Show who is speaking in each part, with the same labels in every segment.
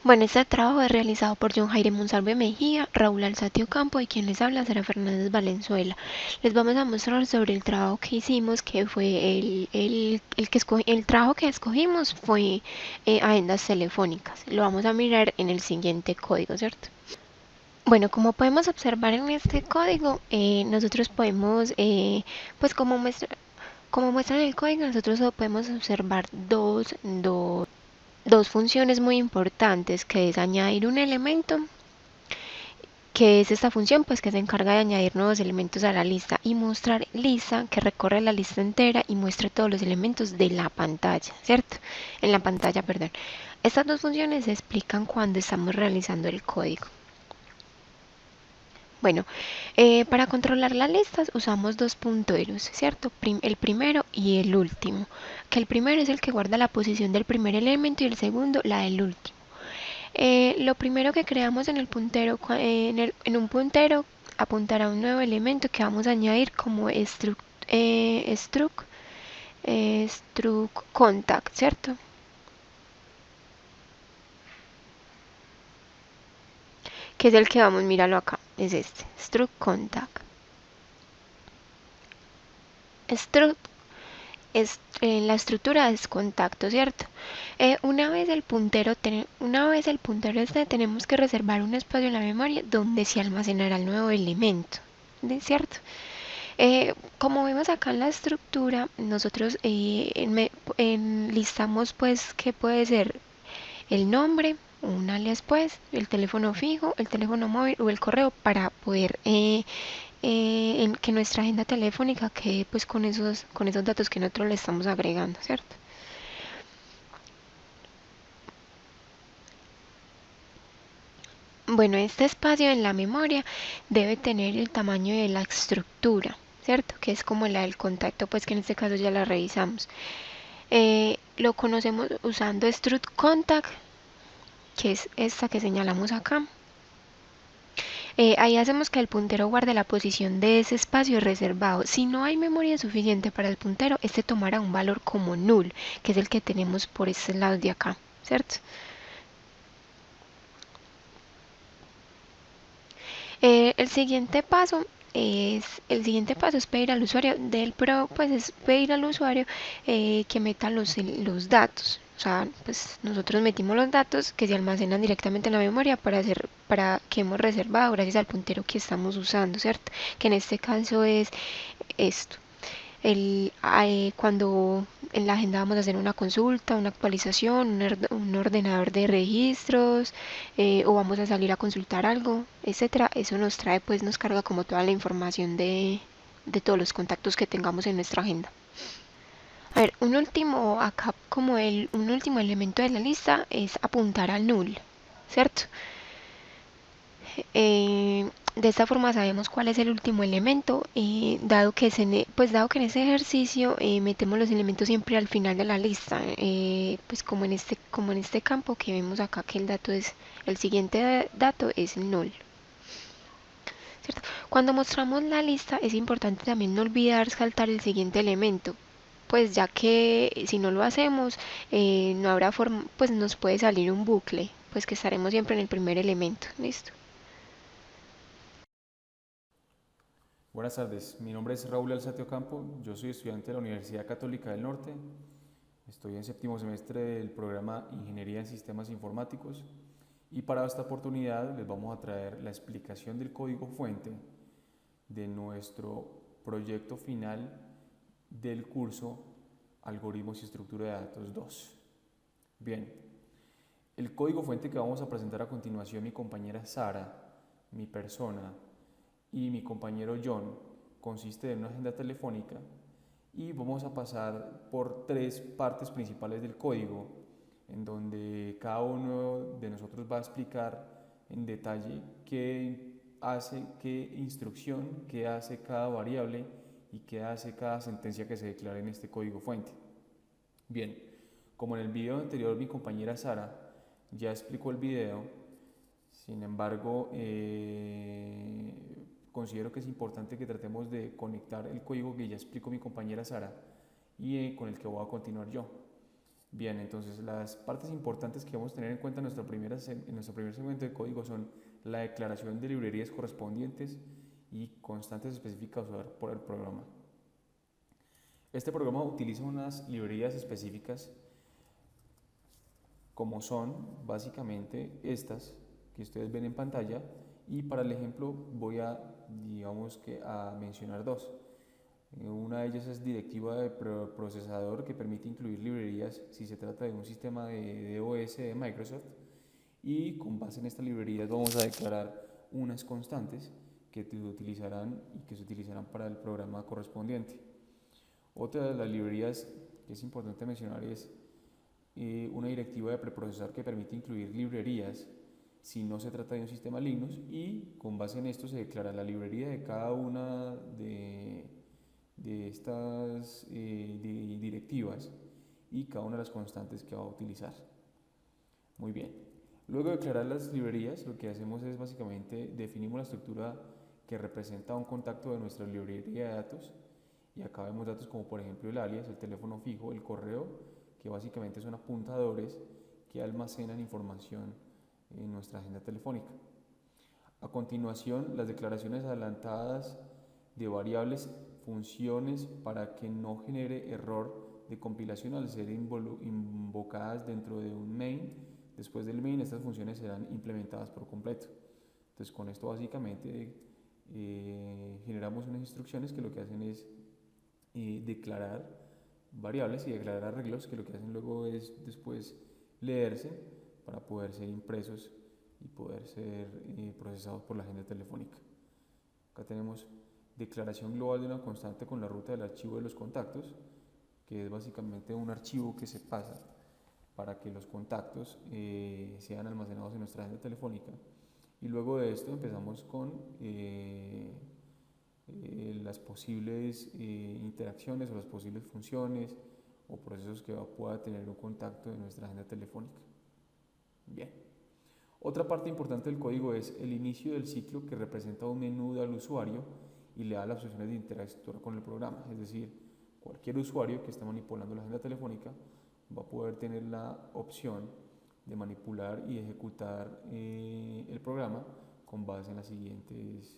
Speaker 1: Bueno, este trabajo es realizado por John Jaire Monsalve Mejía, Raúl Alzate Ocampo y quien les habla Sara Fernández Valenzuela. Les vamos a mostrar sobre el trabajo que hicimos, que fue el trabajo que escogimos fue agendas telefónicas. Lo vamos a mirar en el siguiente código, ¿cierto? Bueno, como podemos observar en este código, nosotros podemos, pues como muestra en el código, nosotros podemos observar dos funciones muy importantes, que es añadir un elemento, que es esta función pues que se encarga de añadir nuevos elementos a la lista, y mostrar lista, que recorre la lista entera y muestra todos los elementos de la pantalla, ¿cierto? En la pantalla, perdón. Estas dos funciones se explican cuando estamos realizando el código. Bueno, para controlar las listas usamos dos punteros, ¿cierto? El primero y el último, que el primero es el que guarda la posición del primer elemento y el segundo la del último. Lo primero que creamos en el puntero, en un puntero, apuntará a un nuevo elemento que vamos a añadir como struct contact, ¿cierto? Que es el que vamos, míralo acá, es este, struct contact. Struct la estructura es contacto, ¿cierto? Una vez el puntero esté, tenemos que reservar un espacio en la memoria donde se almacenará el nuevo elemento, ¿cierto? Como vemos acá en la estructura, nosotros listamos pues que puede ser el nombre, un alias pues, el teléfono fijo, el teléfono móvil o el correo para poder en que nuestra agenda telefónica quede pues con esos datos que nosotros le estamos agregando, ¿cierto? Bueno, este espacio en la memoria debe tener el tamaño de la estructura, ¿cierto? Que es como la del contacto, pues que en este caso ya la revisamos. Lo conocemos usando struct contact, que es esta que señalamos acá. Ahí hacemos que el puntero guarde la posición de ese espacio reservado. Si no hay memoria suficiente para el puntero, este tomará un valor como null, que es el que tenemos por este lado de acá, ¿cierto? El siguiente paso es pedir al usuario pues es pedir al usuario que meta los datos. O sea, pues nosotros metimos los datos que se almacenan directamente en la memoria para que hemos reservado gracias al puntero que estamos usando, ¿cierto? Que en este caso es esto. Cuando en la agenda vamos a hacer una consulta, una actualización, un ordenador de registros, o vamos a salir a consultar algo, etcétera, eso nos trae, pues nos carga como toda la información de todos los contactos que tengamos en nuestra agenda. A ver, un último elemento de la lista es apuntar al null, ¿cierto? De esta forma sabemos cuál es el último elemento, dado que en ese ejercicio metemos los elementos siempre al final de la lista, pues como en este campo que vemos acá que el siguiente dato es el null, ¿cierto? Cuando mostramos la lista es importante también no olvidar saltar el siguiente elemento, pues ya que si no lo hacemos no habrá forma, pues nos puede salir un bucle, pues que estaremos siempre en el primer elemento, ¿listo?
Speaker 2: Buenas tardes, mi nombre es Raúl Alzate Ocampo, yo soy estudiante de la Universidad Católica del Norte, estoy en séptimo semestre del programa Ingeniería en Sistemas Informáticos y para esta oportunidad les vamos a traer la explicación del código fuente de nuestro proyecto final del curso Algoritmos y Estructura de Datos 2. Bien, el código fuente que vamos a presentar a continuación mi compañera Sara, mi persona y mi compañero John consiste en una agenda telefónica y vamos a pasar por tres partes principales del código en donde cada uno de nosotros va a explicar en detalle qué hace, qué instrucción, qué hace cada variable y qué hace cada sentencia que se declara en este código fuente. Bien, como en el video anterior mi compañera Sara ya explicó el video, sin embargo, considero que es importante que tratemos de conectar el código que ya explicó mi compañera Sara y con el que voy a continuar yo. Bien, entonces las partes importantes que vamos a tener en cuenta en nuestro primer segmento de código son la declaración de librerías correspondientes y constantes específicas a usar por el programa. Este programa utiliza unas librerías específicas como son básicamente estas que ustedes ven en pantalla, y para el ejemplo voy a, digamos que a mencionar dos. Una de ellas es directiva de procesador, que permite incluir librerías si se trata de un sistema de DOS de Microsoft, y con base en estas librerías vamos a declarar unas constantes que se utilizarán para el programa correspondiente. Otra de las librerías que es importante mencionar es una directiva de preprocesador que permite incluir librerías si no se trata de un sistema Linux, y con base en esto se declara la librería de cada una de estas directivas y cada una de las constantes que va a utilizar. Muy bien. Luego de declarar las librerías, lo que hacemos es básicamente definimos la estructura que representa un contacto de nuestra librería de datos, y acá vemos datos como por ejemplo el alias, el teléfono fijo, el correo, que básicamente son apuntadores que almacenan información en nuestra agenda telefónica. A continuación, las declaraciones adelantadas de variables, funciones para que no genere error de compilación al ser invocadas dentro de un main. Después del main, estas funciones serán implementadas por completo. Entonces, con esto básicamente generamos unas instrucciones que lo que hacen es declarar variables y declarar arreglos, que lo que hacen luego es después leerse para poder ser impresos y poder ser procesados por la agenda telefónica. Acá tenemos declaración global de una constante con la ruta del archivo de los contactos, que es básicamente un archivo que se pasa para que los contactos sean almacenados en nuestra agenda telefónica. Y luego de esto empezamos con las posibles interacciones o las posibles funciones o procesos que pueda tener un contacto de nuestra agenda telefónica. Bien. Otra parte importante del código es el inicio del ciclo, que representa un menú al usuario y le da las opciones de interactuar con el programa. Es decir, cualquier usuario que esté manipulando la agenda telefónica va a poder tener la opción de manipular y ejecutar el programa con base en las siguientes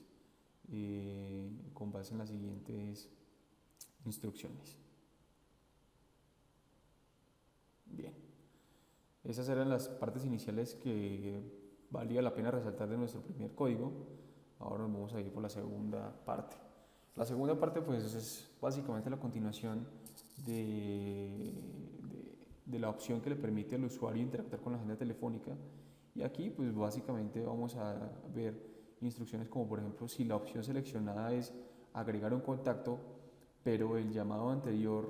Speaker 2: instrucciones. Bien, esas eran las partes iniciales que valía la pena resaltar de nuestro primer código. Ahora nos vamos a ir por la segunda parte. La segunda parte pues es básicamente la continuación de la opción que le permite al usuario interactuar con la agenda telefónica, y aquí pues básicamente vamos a ver instrucciones como por ejemplo si la opción seleccionada es agregar un contacto, pero el llamado anterior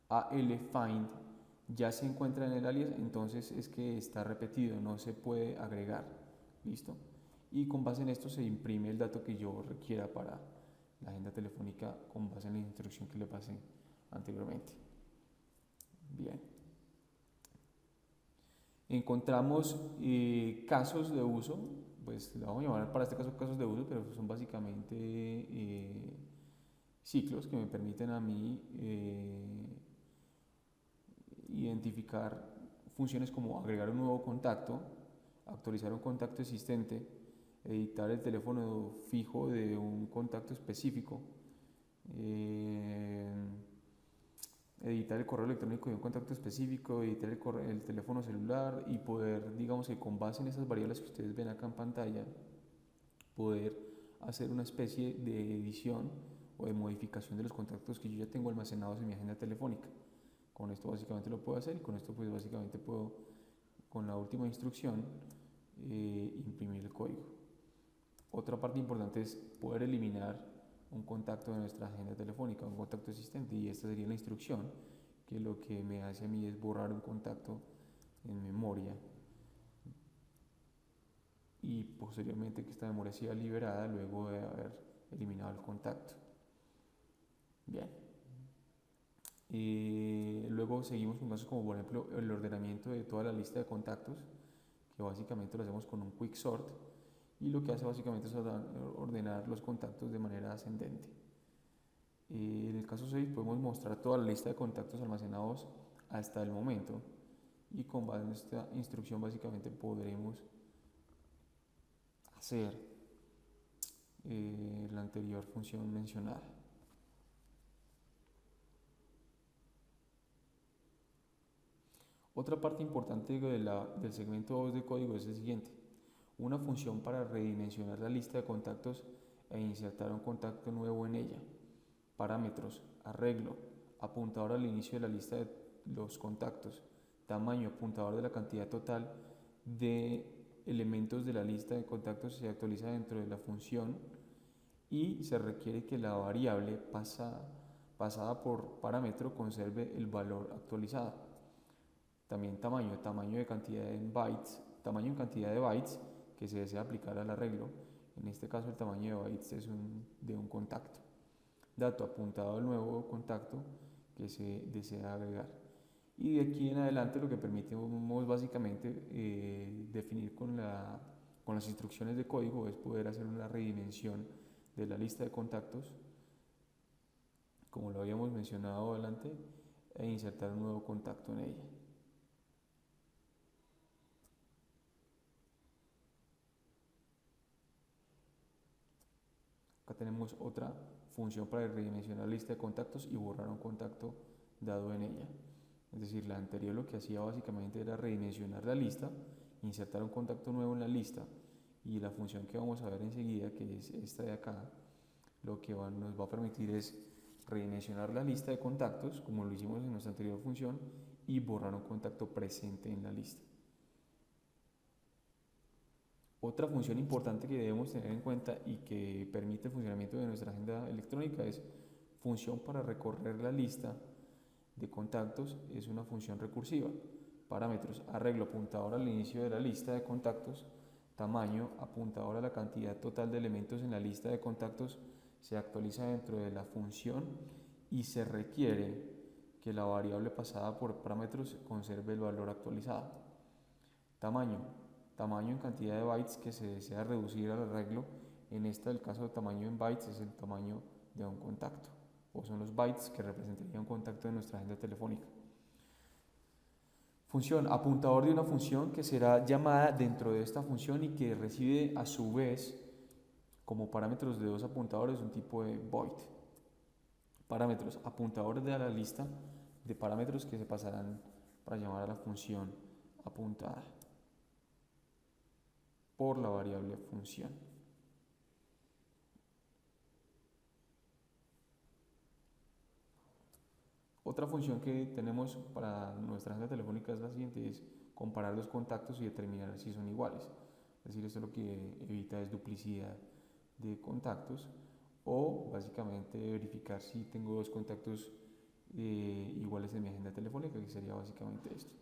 Speaker 2: ALFind ya se encuentra en el alias, entonces es que está repetido, no se puede agregar. ¿Listo? Y con base en esto se imprime el dato que yo requiera para la agenda telefónica con base en la instrucción que le pasé anteriormente. Bien. Encontramos casos de uso, pues le vamos a llamar para este caso casos de uso, pero son básicamente ciclos que me permiten a mí identificar funciones como agregar un nuevo contacto, actualizar un contacto existente, editar el teléfono fijo de un contacto específico, editar el correo electrónico de un contacto específico, editar el teléfono celular, y poder, digamos que con base en esas variables que ustedes ven acá en pantalla, poder hacer una especie de edición o de modificación de los contactos que yo ya tengo almacenados en mi agenda telefónica. Con esto básicamente lo puedo hacer, y con esto pues básicamente puedo, con la última instrucción, imprimir el código. Otra parte importante es poder eliminar un contacto de nuestra agenda telefónica, un contacto existente, y esta sería la instrucción que lo que me hace a mí es borrar un contacto en memoria, y posteriormente que esta memoria sea liberada luego de haber eliminado el contacto. Bien. Luego seguimos con casos como por ejemplo el ordenamiento de toda la lista de contactos, que básicamente lo hacemos con un quick sort, y lo que hace básicamente es ordenar los contactos de manera ascendente. En el caso 6 podemos mostrar toda la lista de contactos almacenados hasta el momento y con base en esta instrucción básicamente podremos hacer la anterior función mencionada. Otra parte importante del segmento 2 de código es el siguiente: una función para redimensionar la lista de contactos e insertar un contacto nuevo en ella. Parámetros, arreglo, apuntador al inicio de la lista de los contactos, tamaño, apuntador de la cantidad total de elementos de la lista de contactos se actualiza dentro de la función y se requiere que la variable pasada por parámetro conserve el valor actualizado. También tamaño de cantidad en bytes, tamaño en cantidad de bytes que se desea aplicar al arreglo. En este caso el tamaño de bytes es de un contacto. Dato apuntado al nuevo contacto que se desea agregar. Y de aquí en adelante lo que permitimos básicamente definir con las instrucciones de código es poder hacer una redimensión de la lista de contactos, como lo habíamos mencionado adelante, e insertar un nuevo contacto en ella. Acá tenemos otra función para redimensionar la lista de contactos y borrar un contacto dado en ella. Es decir, la anterior lo que hacía básicamente era redimensionar la lista, insertar un contacto nuevo en la lista, y la función que vamos a ver enseguida, que es esta de acá, lo que nos va a permitir es redimensionar la lista de contactos, como lo hicimos en nuestra anterior función, y borrar un contacto presente en la lista. Otra función importante que debemos tener en cuenta y que permite el funcionamiento de nuestra agenda electrónica es función para recorrer la lista de contactos. Es una función recursiva. Parámetros, arreglo, apuntador al inicio de la lista de contactos, tamaño, apuntador a la cantidad total de elementos en la lista de contactos, se actualiza dentro de la función y se requiere que la variable pasada por parámetros conserve el valor actualizado. Tamaño en cantidad de bytes que se desea reducir al arreglo. En el caso de tamaño en bytes es el tamaño de un contacto, o son los bytes que representarían un contacto de nuestra agenda telefónica. Función, apuntador de una función que será llamada dentro de esta función y que recibe a su vez como parámetros de dos apuntadores un tipo de void. Parámetros, apuntadores de la lista de parámetros que se pasarán para llamar a la función apuntada por la variable función. Otra función que tenemos para nuestra agenda telefónica es la siguiente: es comparar los contactos y determinar si son iguales. Es decir, esto lo que evita es duplicidad de contactos, o básicamente verificar si tengo dos contactos iguales en mi agenda telefónica, que sería básicamente esto.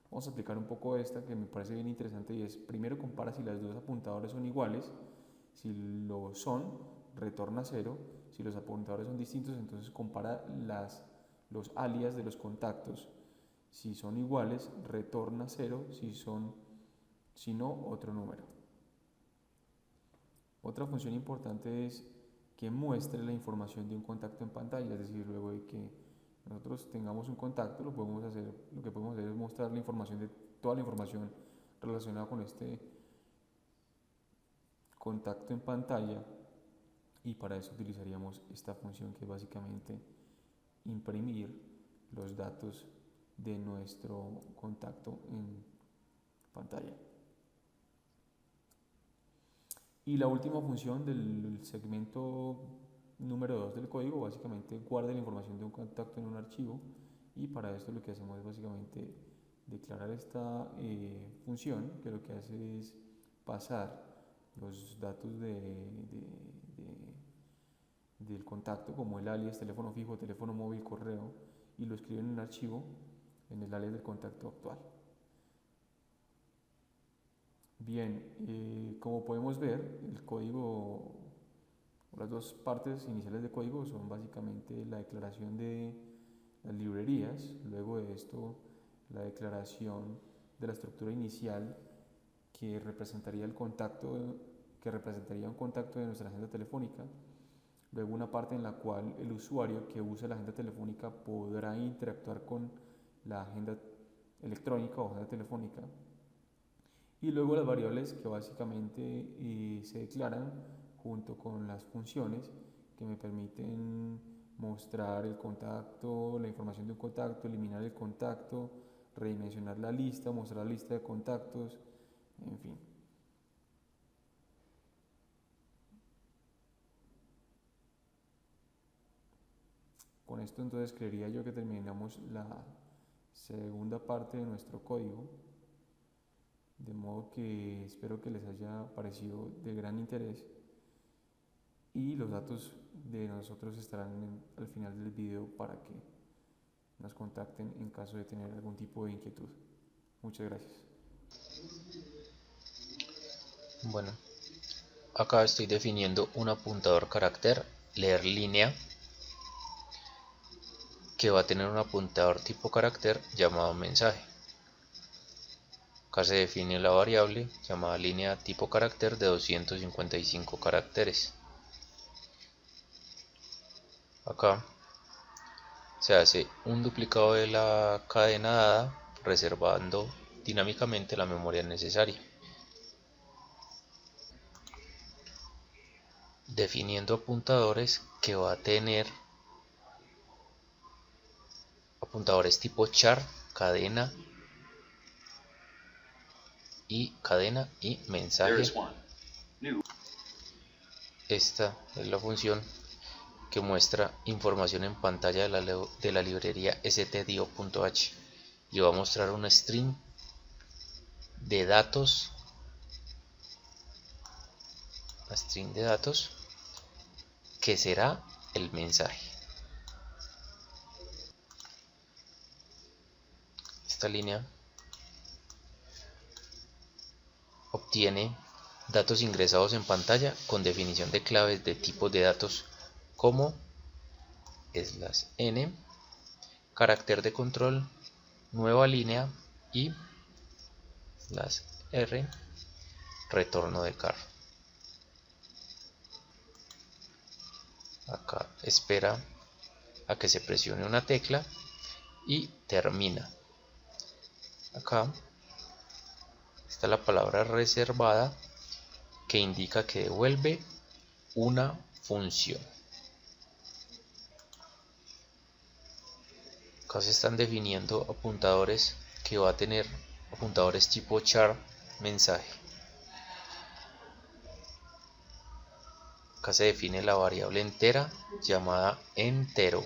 Speaker 2: Vamos a aplicar un poco esta que me parece bien interesante, y es: primero compara si las dos apuntadores son iguales. Si lo son, retorna 0. Si los apuntadores son distintos, entonces compara los alias de los contactos. Si son iguales, retorna 0. Si no, otro número. Otra función importante es que muestre la información de un contacto en pantalla. Es decir, luego de que nosotros tengamos un contacto, lo que podemos hacer es mostrar toda la información relacionada con este contacto en pantalla, y para eso utilizaríamos esta función, que es básicamente imprimir los datos de nuestro contacto en pantalla. Y la última función del segmento número 2 del código básicamente guarda la información de un contacto en un archivo, y para esto lo que hacemos es básicamente declarar esta función, que lo que hace es pasar los datos del contacto, como el alias, teléfono fijo, teléfono móvil, correo, y lo escribe en un archivo en el alias del contacto actual. Bien, como podemos ver, el código, las dos partes iniciales de código son básicamente la declaración de las librerías, luego de esto la declaración de la estructura inicial que representaría un contacto de nuestra agenda telefónica, luego una parte en la cual el usuario que use la agenda telefónica podrá interactuar con la agenda electrónica o agenda telefónica, y luego las variables que básicamente se declaran junto con las funciones que me permiten mostrar el contacto, la información de un contacto, eliminar el contacto, redimensionar la lista, mostrar la lista de contactos, en fin. Con esto entonces creería yo que terminamos la segunda parte de nuestro código, de modo que espero que les haya parecido de gran interés, y los datos de nosotros estarán al final del video para que nos contacten en caso de tener algún tipo de inquietud. Muchas gracias.
Speaker 3: Bueno, acá estoy definiendo un apuntador carácter leer línea que va a tener un apuntador tipo carácter llamado mensaje. Acá se define la variable llamada línea tipo carácter de 255 caracteres. Acá se hace un duplicado de la cadena dada, reservando dinámicamente la memoria necesaria. Definiendo apuntadores que va a tener apuntadores tipo char, cadena y mensaje. Esta es la función que muestra información en pantalla de la librería stdio.h y va a mostrar una string de datos, que será el mensaje. Esta línea obtiene datos ingresados en pantalla con definición de claves de tipos de datos como /n, carácter de control, nueva línea y /r, retorno de carro. Acá espera a que se presione una tecla y termina. Acá está la palabra reservada, que indica que devuelve una función. Acá se están definiendo apuntadores que va a tener apuntadores tipo char mensaje. Acá se define la variable entera llamada entero.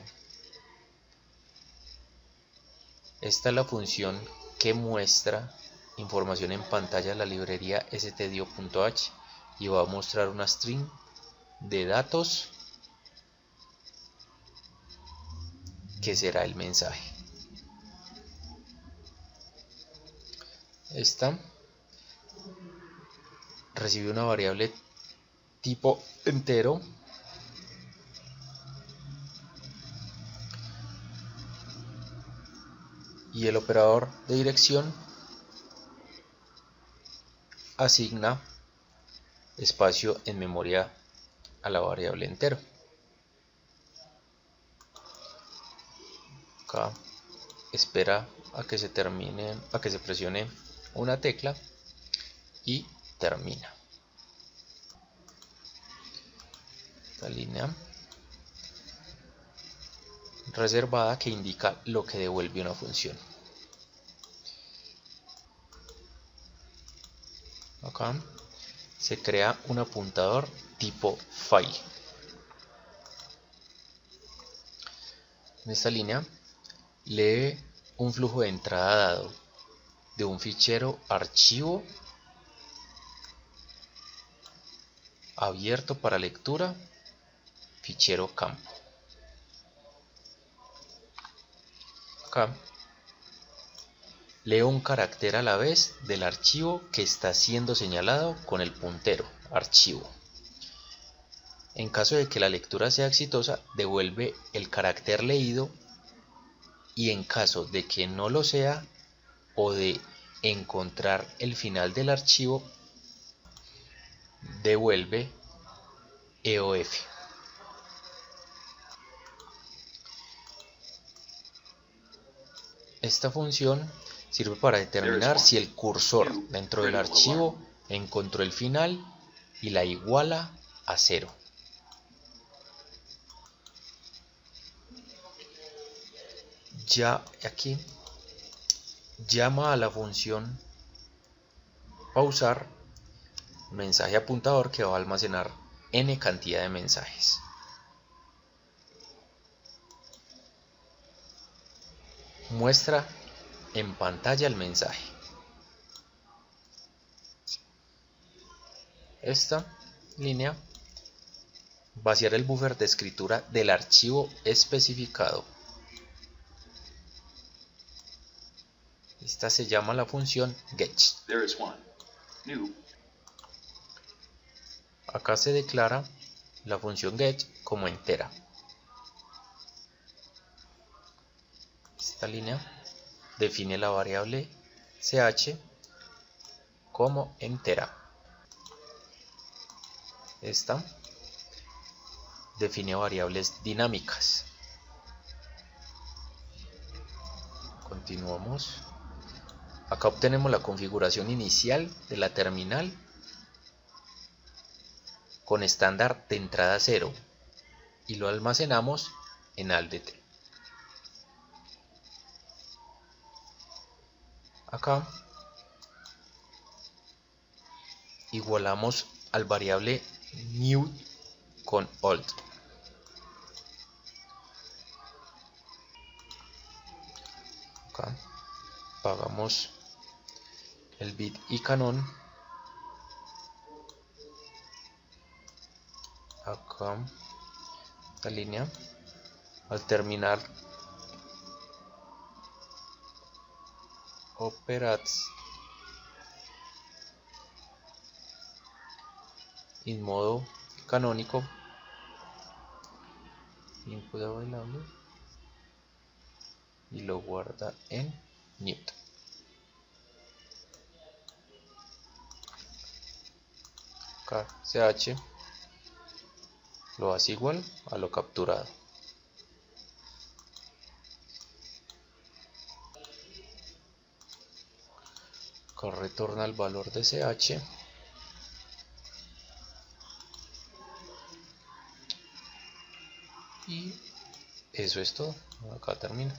Speaker 3: Esta es la función que muestra información en pantalla de la librería stdio.h y va a mostrar una string de datos que será el mensaje. Esta recibe una variable tipo entero y el operador de dirección asigna espacio en memoria a la variable entero. Acá espera a que se presione una tecla y termina. Esta línea reservada que indica lo que devuelve una función. Acá se crea un apuntador tipo file. En esta línea lee un flujo de entrada dado de un fichero archivo abierto para lectura, fichero campo. Acá leo un carácter a la vez del archivo que está siendo señalado con el puntero archivo. En caso de que la lectura sea exitosa, devuelve el carácter leído, y en caso de que no lo sea o de encontrar el final del archivo, devuelve EOF. Esta función sirve para determinar si el cursor dentro del archivo encontró el final y la iguala a 0. Ya aquí llama a la función pausar mensaje apuntador que va a almacenar n cantidad de mensajes. Muestra en pantalla el mensaje. Esta línea vaciar el buffer de escritura del archivo especificado. Esta se llama la función get. Acá se declara la función get como entera. Esta línea define la variable ch como entera. Esta define variables dinámicas. Continuamos. Acá obtenemos la configuración inicial de la terminal con estándar de entrada 0 y lo almacenamos en ALDT. Acá igualamos al variable new con old. Acá pagamos el bit y canon. Acá esta línea al terminar operats en modo canónico input a bailable y lo guarda en mute. Acá ch lo hace igual a lo capturado. Acá retorna el valor de ch y eso es todo. Acá termina.